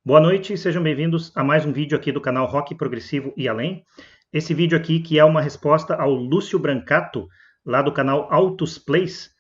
Boa noite e sejam bem-vindos a mais um vídeo aqui do canal Rock Progressivo e Além. Esse vídeo aqui que é uma resposta ao Lúcio Brancato, lá do canal Altos Plays.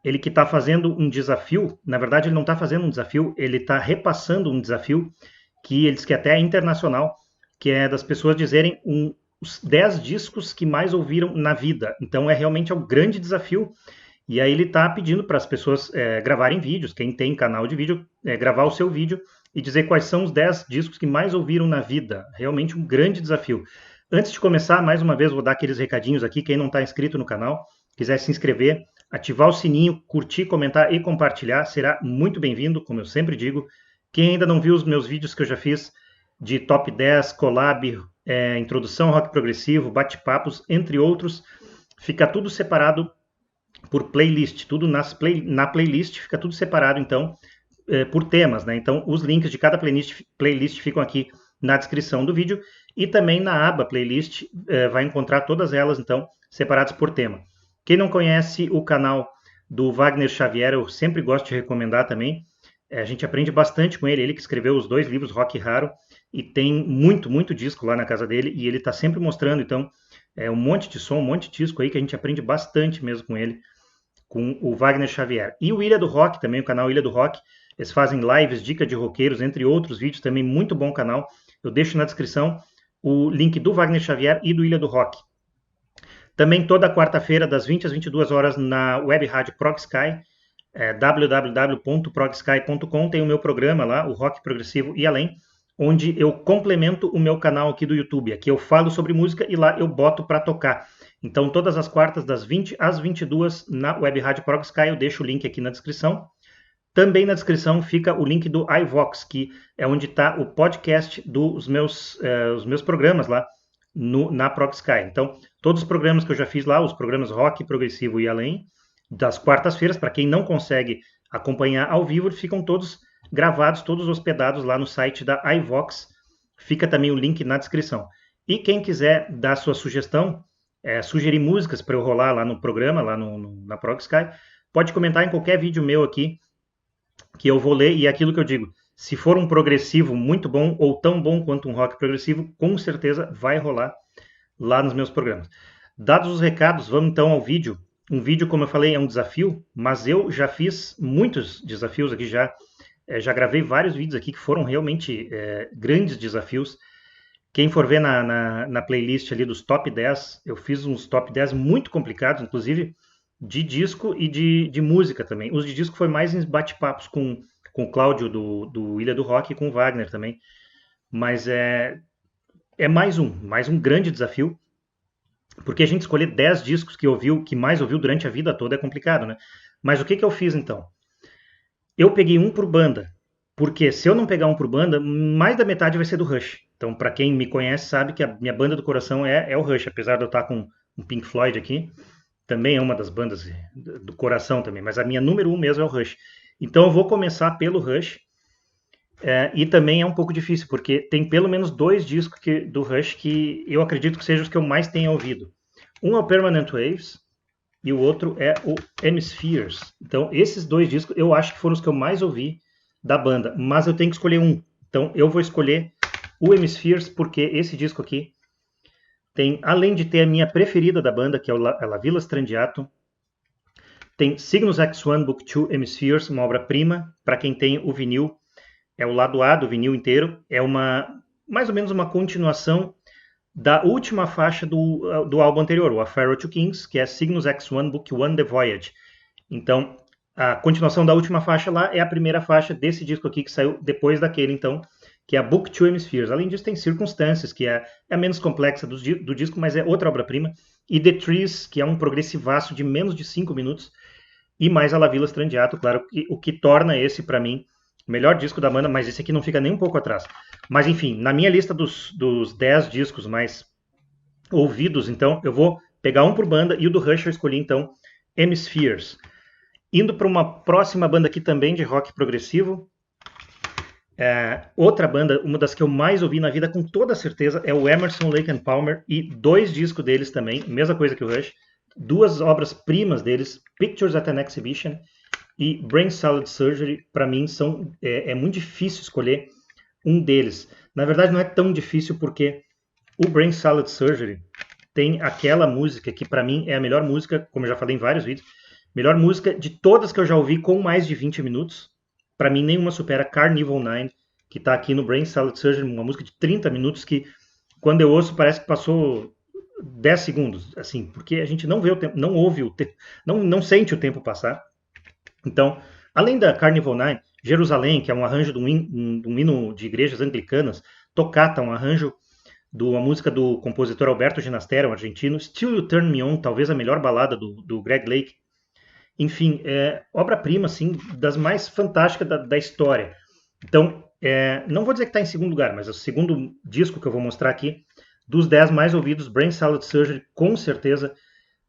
Ele que está fazendo um desafio, na verdade ele não está fazendo um desafio, ele está repassando um desafio que ele diz que até é internacional, que é das pessoas dizerem os 10 discos que mais ouviram na vida. Então é realmente um grande desafio. E aí ele está pedindo para as pessoas gravarem vídeos, quem tem canal de vídeo, gravar o seu vídeo e dizer quais são os 10 discos que mais ouviram na vida. Realmente um grande desafio. Antes de começar, mais uma vez, vou dar aqueles recadinhos aqui. Quem não está inscrito no canal, quiser se inscrever, ativar o sininho, curtir, comentar e compartilhar, será muito bem-vindo, como eu sempre digo. Quem ainda não viu os meus vídeos que eu já fiz de top 10, collab, introdução ao rock progressivo, bate-papos, entre outros, fica tudo separado por playlist, tudo na playlist, fica tudo separado, então, por temas, né? Então, os links de cada playlist ficam aqui na descrição do vídeo e também na aba playlist vai encontrar todas elas, então, separadas por tema. Quem não conhece o canal do Wagner Xavier, eu sempre gosto de recomendar também. A gente aprende bastante com ele, ele que escreveu os 2 livros Rock Raro e tem muito disco lá na casa dele e ele está sempre mostrando, então, um monte de som, um monte de disco aí que a gente aprende bastante mesmo com ele, com o Wagner Xavier. E o Ilha do Rock também, o canal Ilha do Rock, eles fazem lives, dica de roqueiros, entre outros vídeos, também muito bom canal. Eu deixo na descrição o link do Wagner Xavier e do Ilha do Rock. Também toda quarta-feira, das 20 às 22 horas, na web rádio ProgSky, www.progsky.com, tem o meu programa lá, o Rock Progressivo e Além, onde eu complemento o meu canal aqui do YouTube. Aqui eu falo sobre música e lá eu boto para tocar. Então, todas as quartas, das 20 às 22, na web rádio ProgSky, eu deixo o link aqui na descrição. Também na descrição fica o link do iVox, que é onde está o podcast dos os meus programas lá na ProgSky. Então, todos os programas que eu já fiz lá, os programas Rock, Progressivo e Além, das quartas-feiras, para quem não consegue acompanhar ao vivo, ficam todos gravados, todos hospedados lá no site da iVox. Fica também o link na descrição. E quem quiser dar sua sugestão, sugerir músicas para eu rolar lá no programa, lá na ProgSky, pode comentar em qualquer vídeo meu aqui, que eu vou ler, e é aquilo que eu digo, se for um progressivo muito bom, ou tão bom quanto um rock progressivo, com certeza vai rolar lá nos meus programas. Dados os recados, vamos então ao vídeo. Um vídeo, como eu falei, é um desafio, mas eu já fiz muitos desafios aqui já. Já gravei vários vídeos aqui que foram realmente grandes desafios. Quem for ver na playlist ali dos top 10, eu fiz uns top 10 muito complicados, inclusive de disco e de música também. Os de disco foi mais em bate-papos com o Cláudio do Ilha do Rock e com o Wagner também. Mas é mais um grande desafio, porque a gente escolher 10 discos que mais ouviu durante a vida toda é complicado, né? Mas o que eu fiz então? Eu peguei um por banda, porque se eu não pegar um por banda, mais da metade vai ser do Rush. Então, para quem me conhece, sabe que a minha banda do coração é o Rush, apesar de eu estar com um Pink Floyd aqui, também é uma das bandas do coração também, mas a minha número 1 mesmo é o Rush. Então eu vou começar pelo Rush, e também é um pouco difícil, porque tem pelo menos 2 discos do Rush que eu acredito que sejam os que eu mais tenha ouvido. Um é o Permanent Waves, e o outro é o Hemispheres. Então, esses 2 discos eu acho que foram os que eu mais ouvi da banda, mas eu tenho que escolher um. Então, eu vou escolher o Hemispheres, porque esse disco aqui tem, além de ter a minha preferida da banda, que é a La Villa Strangiato, tem Cygnus X1 Book 2 Hemispheres, uma obra-prima, para quem tem o vinil, é o lado A do vinil inteiro, é mais ou menos uma continuação da última faixa do álbum anterior, o A Pharaoh to Kings, que é Cygnus X1 Book 1 The Voyage. Então, a continuação da última faixa lá é a primeira faixa desse disco aqui que saiu depois daquele, então, que é a Book 2 Hemispheres. Além disso, tem Circumstances, que é a menos complexa do disco, mas é outra obra-prima, e The Trees, que é um progressivaço de menos de 5 minutos, e mais a La Villa Strangiato, claro, o que torna esse, para mim, o melhor disco da banda, mas esse aqui não fica nem um pouco atrás. Mas enfim, na minha lista dos 10 discos mais ouvidos, então, eu vou pegar um por banda, e o do Rush eu escolhi, então, Hemispheres. Indo para uma próxima banda aqui também de rock progressivo, outra banda, uma das que eu mais ouvi na vida, com toda certeza, é o Emerson, Lake and Palmer, e 2 discos deles também, mesma coisa que o Rush, 2 obras-primas deles, Pictures at an Exhibition e Brain Salad Surgery. Para mim é muito difícil escolher um deles. Na verdade, não é tão difícil porque o Brain Salad Surgery tem aquela música que para mim é a melhor música, como eu já falei em vários vídeos, melhor música de todas que eu já ouvi com mais de 20 minutos. Para mim, nenhuma supera Carnival 9, que está aqui no Brain Salad Surgery, uma música de 30 minutos que, quando eu ouço, parece que passou 10 segundos, assim, porque a gente não vê o tempo, não ouve o tempo, não sente o tempo passar. Então, além da Carnival 9, Jerusalém, que é um arranjo de um hino de igrejas anglicanas, Toccata, um arranjo de uma música do compositor Alberto Ginastera, um argentino, Still You Turn Me On, talvez a melhor balada do Greg Lake. Enfim, obra-prima, assim, das mais fantásticas da história. Então, não vou dizer que está em segundo lugar, mas é o segundo disco que eu vou mostrar aqui, dos 10 mais ouvidos, Brain Salad Surgery, com certeza,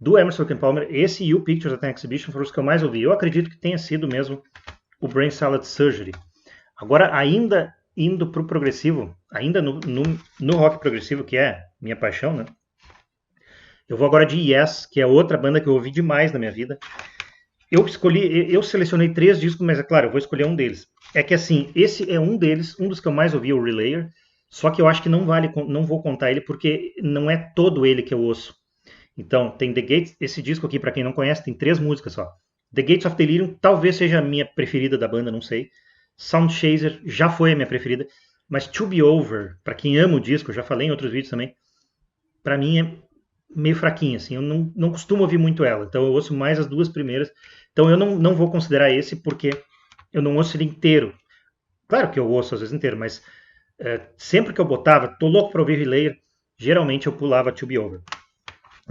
do Emerson Lake and Palmer, esse e o Pictures at an Exhibition foram os que eu mais ouvi. Eu acredito que tenha sido mesmo o Brain Salad Surgery. Agora, ainda indo para o progressivo, ainda no rock progressivo, que é minha paixão, né? Eu vou agora de Yes, que é outra banda que eu ouvi demais na minha vida. Eu selecionei 3 discos, mas é claro, eu vou escolher um deles. É que assim, esse é um deles, um dos que eu mais ouvi, o Relayer, só que eu acho que não vou contar ele porque não é todo ele que eu ouço. Então, tem The Gates, esse disco aqui, para quem não conhece, tem 3 músicas só. The Gates of Delirium talvez seja a minha preferida da banda, não sei. Sound Chaser já foi a minha preferida. Mas To Be Over, para quem ama o disco, eu já falei em outros vídeos também, para mim é meio fraquinha, assim. Eu não costumo ouvir muito ela, então eu ouço mais as 2 primeiras. Então eu não vou considerar esse porque eu não ouço ele inteiro. Claro que eu ouço às vezes inteiro, mas sempre que eu botava, tô louco para ouvir Relayer, geralmente eu pulava To Be Over.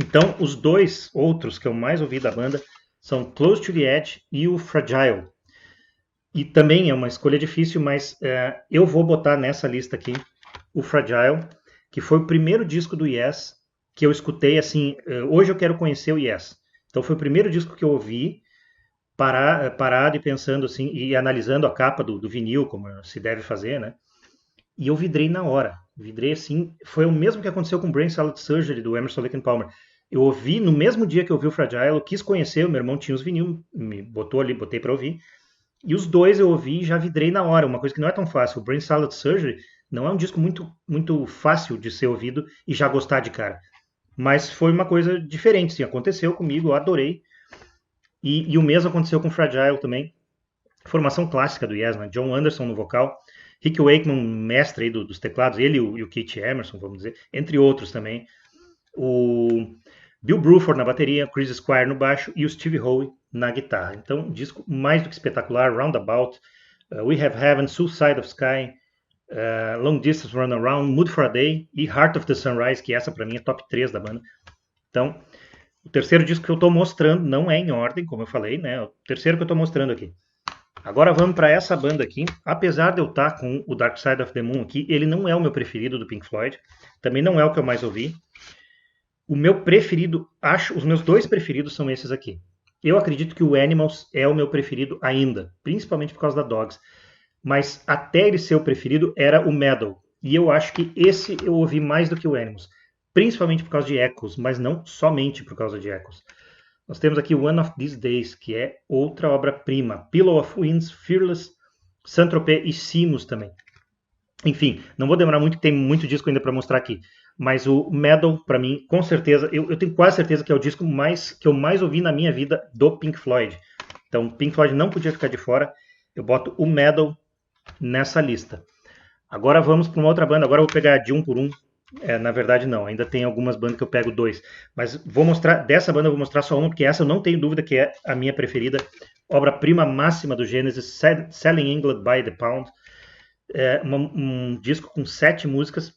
Então, os 2 outros que eu mais ouvi da banda são Close to the Edge e o Fragile. E também é uma escolha difícil, mas eu vou botar nessa lista aqui o Fragile, que foi o primeiro disco do Yes que eu escutei assim. Hoje eu quero conhecer o Yes. Então foi o primeiro disco que eu ouvi, parado e pensando assim, e analisando a capa do vinil, como se deve fazer, né? E eu vidrei na hora. Vidrei assim. Foi o mesmo que aconteceu com Brain Salad Surgery do Emerson Lake and Palmer. Eu ouvi no mesmo dia que eu ouvi o Fragile, eu quis conhecer, o meu irmão tinha os vinil, me botou ali, botei para ouvir. E os 2 eu ouvi e já vidrei na hora, uma coisa que não é tão fácil. O Brain Salad Surgery não é um disco muito fácil de ser ouvido e já gostar de cara. Mas foi uma coisa diferente, sim, aconteceu comigo, eu adorei. E o mesmo aconteceu com Fragile também. Formação clássica do Yes, né? John Anderson no vocal, Rick Wakeman, mestre aí dos teclados, ele e o Keith Emerson, vamos dizer, entre outros também. O Bill Bruford na bateria, Chris Squire no baixo e o Steve Howe na guitarra. Então, um disco mais do que espetacular, Roundabout, We Have Heaven, Suicide of Sky, Long Distance Runaround, Mood for a Day e Heart of the Sunrise, que essa para mim é top 3 da banda. Então, o terceiro disco que eu estou mostrando não é em ordem, como eu falei, né? É o terceiro que eu estou mostrando aqui. Agora vamos para essa banda aqui. Apesar de eu estar com o Dark Side of the Moon aqui, ele não é o meu preferido do Pink Floyd. Também não é o que eu mais ouvi. O meu preferido, os meus 2 preferidos são esses aqui. Eu acredito que o Animals é o meu preferido ainda, principalmente por causa da Dogs. Mas até ele ser o preferido era o Metal. E eu acho que esse eu ouvi mais do que o Animals. Principalmente por causa de Echoes, mas não somente por causa de Echoes. Nós temos aqui One of These Days, que é outra obra-prima. Pillow of Winds, Fearless, Saint-Tropez e Simus também. Enfim, não vou demorar muito, tem muito disco ainda para mostrar aqui. Mas o Metal, para mim, com certeza, eu tenho quase certeza que é o disco que eu mais ouvi na minha vida do Pink Floyd. Então, Pink Floyd não podia ficar de fora. Eu boto o Metal nessa lista. Agora vamos para uma outra banda. Agora eu vou pegar de um por um. Na verdade, não. Ainda tem algumas bandas que eu pego 2. Mas vou mostrar, dessa banda eu vou mostrar só uma, porque essa eu não tenho dúvida que é a minha preferida. Obra-prima máxima do Genesis, Selling England by the Pound. Um disco com 7 músicas.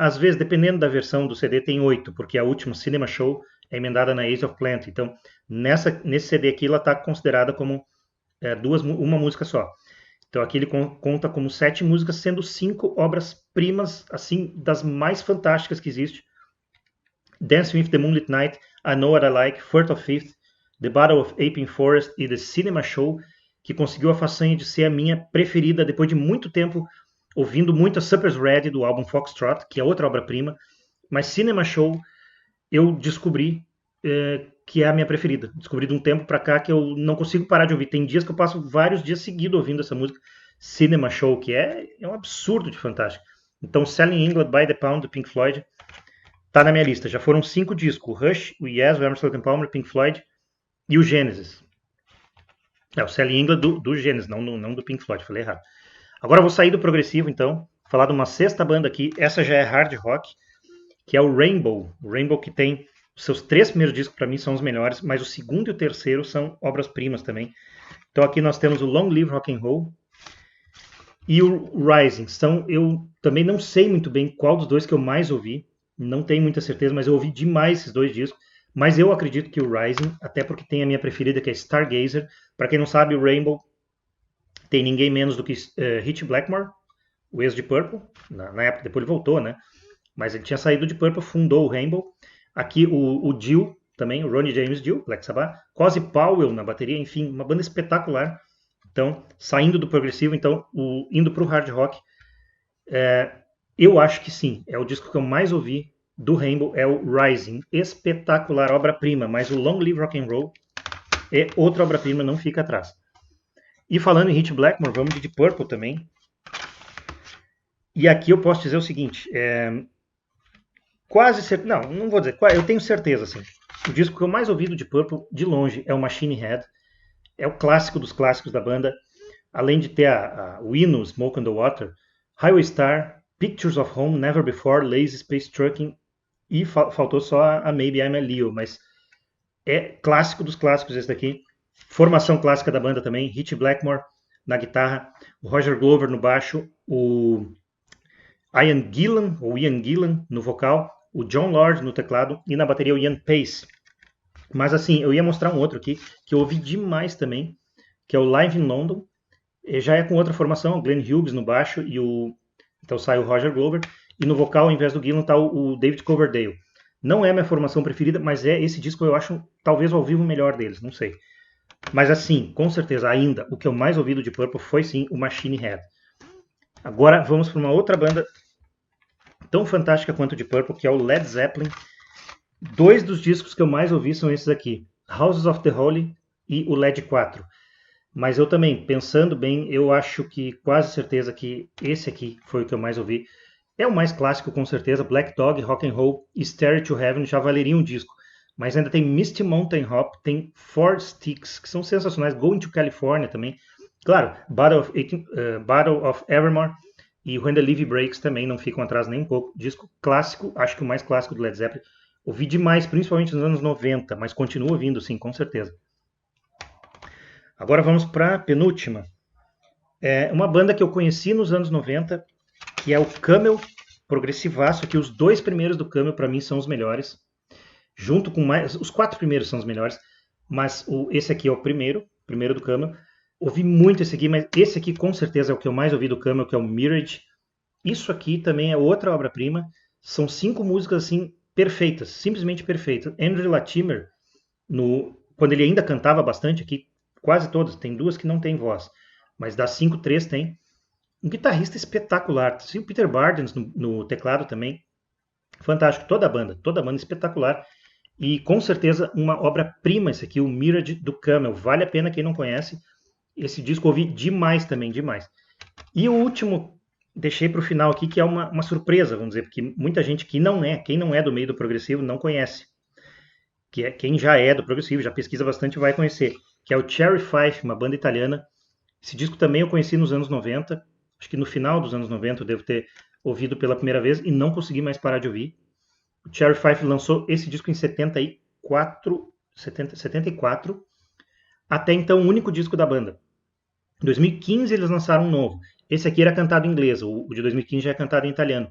Às vezes, dependendo da versão do CD, tem 8, porque a última, Cinema Show, é emendada na Ace of Plant. Então, nesse CD aqui, ela está considerada como uma música só. Então, aqui ele conta como 7 músicas, sendo 5 obras-primas, assim, das mais fantásticas que existe. Dance with the Moonlit Night, I Know What I Like, First of Fifth, The Battle of Aping Forest e The Cinema Show, que conseguiu a façanha de ser a minha preferida depois de muito tempo ouvindo muito a Supper's Ready do álbum Foxtrot, que é outra obra-prima, mas Cinema Show eu descobri que é a minha preferida. Descobri de um tempo pra cá que eu não consigo parar de ouvir. Tem dias que eu passo vários dias seguidos ouvindo essa música. Cinema Show, que é um absurdo de fantástico. Então, Selling England by the Pound, do Pink Floyd, tá na minha lista. Já foram 5 discos: o Rush, o Yes, o Emerson, Lake and Palmer, o Pink Floyd e o Genesis. O Selling England do Genesis, não do Pink Floyd, falei errado. Agora eu vou sair do progressivo, então, falar de uma sexta banda aqui. Essa já é hard rock, que é o Rainbow. O Rainbow, que tem os seus 3 primeiros discos, para mim, são os melhores, mas o segundo e o terceiro são obras-primas também. Então aqui nós temos o Long Live Rock and Roll e o Rising. Eu também não sei muito bem qual dos dois que eu mais ouvi, não tenho muita certeza, mas eu ouvi demais esses 2 discos. Mas eu acredito que o Rising, até porque tem a minha preferida, que é Stargazer. Para quem não sabe, o Rainbow tem ninguém menos do que Ritchie Blackmore, o ex de Purple, na época, depois ele voltou, né? Mas ele tinha saído de Purple, fundou o Rainbow. Aqui o Dio também, o Ronnie James Dio, Black Sabbath. Cozy Powell na bateria, enfim, uma banda espetacular. Então, saindo do progressivo, então, indo para o hard rock, eu acho que sim, é o disco que eu mais ouvi do Rainbow, é o Rising. Espetacular, obra-prima, mas o Long Live Rock and Roll é outra obra-prima, não fica atrás. E falando em Ritchie Blackmore, vamos de Deep Purple também. E aqui eu posso dizer o seguinte, quase certeza, não vou dizer, eu tenho certeza, assim, o disco que eu mais ouvi do Deep Purple, de longe, é o Machine Head. É o clássico dos clássicos da banda, além de ter o hino Smoke on the Water, Highway Star, Pictures of Home, Never Before, Lazy Space Trucking, e faltou só a Maybe I'm a Leo, mas é clássico dos clássicos esse daqui. Formação clássica da banda também, Ritchie Blackmore na guitarra, o Roger Glover no baixo, o Ian Gillan no vocal, o John Lord no teclado e na bateria o Ian Pace. Mas assim, eu ia mostrar um outro aqui que eu ouvi demais também, que é o Live in London. Já é com outra formação, o Glenn Hughes no baixo e então sai o Roger Glover, e no vocal, ao invés do Gillan, está o David Coverdale. Não é minha formação preferida, mas esse disco eu acho talvez ao vivo o melhor deles, não sei. Mas assim, com certeza, ainda, o que eu mais ouvi do Deep Purple foi sim o Machine Head. Agora vamos para uma outra banda tão fantástica quanto o Deep Purple, que é o Led Zeppelin. 2 dos discos que eu mais ouvi são esses aqui, Houses of the Holy e o Led 4. Mas eu também, pensando bem, eu acho que quase certeza que esse aqui foi o que eu mais ouvi. É o mais clássico, com certeza. Black Dog, Rock and Roll e Stairway to Heaven já valeria um disco. Mas ainda tem Misty Mountain Hop, tem Four Sticks, que são sensacionais. Going to California também. Claro, Battle of Evermore e When the Levee Breaks também não ficam atrás nem um pouco. Disco clássico, acho que o mais clássico do Led Zeppelin. Ouvi demais, principalmente nos anos 90, mas continuo ouvindo, sim, com certeza. Agora vamos para a penúltima. É uma banda que eu conheci nos anos 90, que é o Camel, progressivaço, que os 2 primeiros do Camel para mim são os melhores. Junto com mais, os 4 primeiros são os melhores, mas esse aqui é o primeiro do Camel. Ouvi muito esse aqui, mas esse aqui com certeza é o que eu mais ouvi do Camel, que é o Mirage. Isso aqui também é outra obra-prima. São 5 músicas assim perfeitas, simplesmente perfeitas. Andrew Latimer, quando ele ainda cantava bastante aqui, quase todas, tem 2 que não tem voz, mas das 5, 3 tem. Um guitarrista espetacular. E o Peter Bardens no teclado também. Fantástico, toda a banda espetacular. E com certeza uma obra-prima esse aqui, o Mirage do Camel. Vale a pena quem não conhece. Esse disco eu ouvi demais também, demais. E o último, deixei para o final aqui, que é uma surpresa, vamos dizer, porque muita gente quem não é do meio do progressivo não conhece. Quem já é do progressivo, já pesquisa bastante, vai conhecer. Que é o Cherry Five, uma banda italiana. Esse disco também eu conheci nos anos 90. Acho que no final dos anos 90 eu devo ter ouvido pela primeira vez e não consegui mais parar de ouvir. O Cherry Five lançou esse disco em 74. Até então, o único disco da banda. Em 2015 eles lançaram um novo. Esse aqui era cantado em inglês, o de 2015 já é cantado em italiano.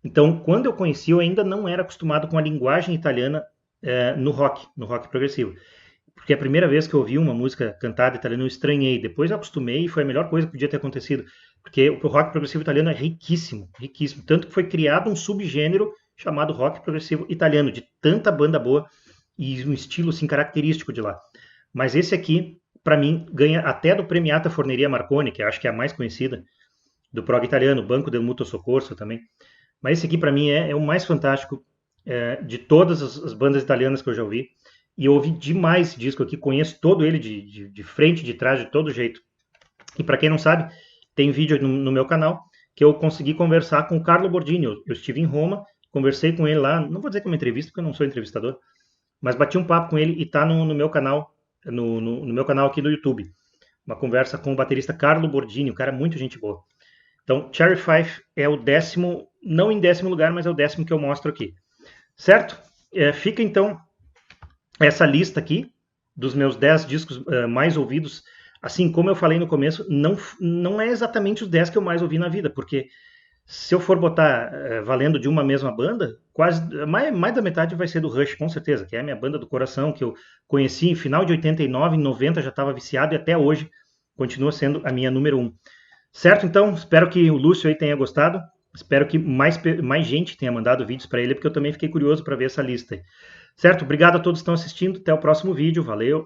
Então, quando eu conheci, eu ainda não era acostumado com a linguagem italiana no rock progressivo. Porque a primeira vez que eu ouvi uma música cantada italiana eu estranhei. Depois eu acostumei e foi a melhor coisa que podia ter acontecido. Porque o rock progressivo italiano é riquíssimo, riquíssimo. Tanto que foi criado um subgênero chamado rock progressivo italiano, de tanta banda boa e um estilo assim, característico de lá. Mas esse aqui, para mim, ganha até do Premiata Forneria Marconi, que eu acho que é a mais conhecida, do prog italiano, Banco del Mutuo Soccorso também. Mas esse aqui, para mim, é o mais fantástico de todas as bandas italianas que eu já ouvi. E eu ouvi demais esse disco aqui, conheço todo ele de frente, de trás, de todo jeito. E para quem não sabe, tem vídeo no meu canal, que eu consegui conversar com o Carlo Bordini. Eu estive em Roma, conversei com ele lá, não vou dizer que é uma entrevista, porque eu não sou entrevistador, mas bati um papo com ele e está no meu canal, no meu canal aqui do YouTube. Uma conversa com o baterista Carlo Bordini, o cara é muito gente boa. Então, Cherry Five é o 10º, não em 10º lugar, mas é o 10º que eu mostro aqui. Certo? Fica então essa lista aqui dos meus 10 discos mais ouvidos. Assim como eu falei no começo, não é exatamente os 10 que eu mais ouvi na vida, porque se eu for botar valendo de uma mesma banda, quase mais da metade vai ser do Rush, com certeza, que é a minha banda do coração, que eu conheci em final de 89, em 90 já estava viciado e até hoje continua sendo a minha número 1. Certo? Então, espero que o Lúcio aí tenha gostado. Espero que mais gente tenha mandado vídeos para ele, porque eu também fiquei curioso para ver essa lista aí. Certo? Obrigado a todos que estão assistindo. Até o próximo vídeo. Valeu!